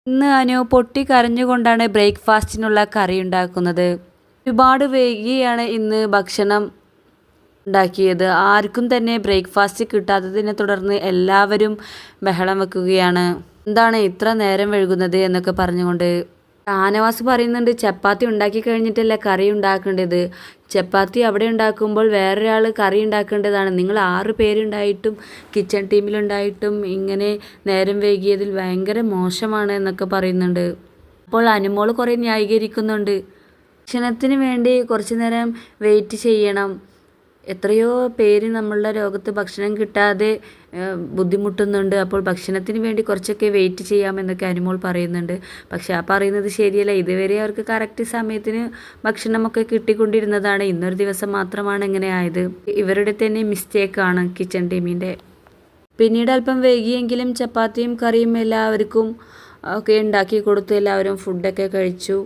ഇന്ന് അനു പൊട്ടി കരഞ്ഞുകൊണ്ടാണ് ബ്രേക്ക്ഫാസ്റ്റിനുള്ള കറി ഉണ്ടാക്കുന്നത്. ഒരുപാട് വൈകിയാണ് ഇന്ന് ഭക്ഷണം ഉണ്ടാക്കിയത്. ആർക്കും തന്നെ ബ്രേക്ക്ഫാസ്റ്റ് കിട്ടാത്തതിനെ തുടർന്ന് എല്ലാവരും ബഹളം വെക്കുകയാണ്. എന്താണ് ഇത്ര നേരം വൈകുന്നത് എന്നൊക്കെ പറഞ്ഞുകൊണ്ട്. ഷാനവാസ് പറയുന്നുണ്ട്, ചപ്പാത്തി ഉണ്ടാക്കി കഴിഞ്ഞിട്ടല്ല കറി ഉണ്ടാക്കേണ്ടത്. ചപ്പാത്തി അവിടെ ഉണ്ടാക്കുമ്പോൾ വേറൊരാൾ കറി ഉണ്ടാക്കേണ്ടതാണ്. നിങ്ങൾ 6 പേരുണ്ടായിട്ടും കിച്ചൺ ടീമിലുണ്ടായിട്ടും ഇങ്ങനെ നേരം വൈകിയതിൽ ഭയങ്കര മോശമാണ് എന്നൊക്കെ പറയുന്നുണ്ട്. അപ്പോൾ അനുമോൾ കുറേ ന്യായീകരിക്കുന്നുണ്ട്. ഭക്ഷണത്തിന് വേണ്ടി കുറച്ച് നേരം വെയിറ്റ് ചെയ്യണം. എത്രയോ പേര് നമ്മളുടെ ലോകത്ത് ഭക്ഷണം കിട്ടാതെ ബുദ്ധിമുട്ടുന്നുണ്ട്. അപ്പോൾ ഭക്ഷണത്തിന് വേണ്ടി കുറച്ചൊക്കെ വെയിറ്റ് ചെയ്യാമെന്നൊക്കെ അനുമോൾ പറയുന്നുണ്ട്. പക്ഷെ ആ പറയുന്നത് ശരിയല്ല. ഇതുവരെ അവർക്ക് കറക്റ്റ് സമയത്തിന് ഭക്ഷണമൊക്കെ കിട്ടിക്കൊണ്ടിരുന്നതാണ്. ഇന്നൊരു ദിവസം മാത്രമാണ് ഇങ്ങനെ ആയത്. ഇവരുടെ തന്നെ മിസ്റ്റേക്കാണ് കിച്ചൺ ടീമിൻ്റെ. പിന്നീട് അല്പം വൈകിയെങ്കിലും ചപ്പാത്തിയും കറിയും എല്ലാവർക്കും ഒക്കെ ഉണ്ടാക്കി കൊടുത്ത് എല്ലാവരും ഫുഡൊക്കെ കഴിച്ചു.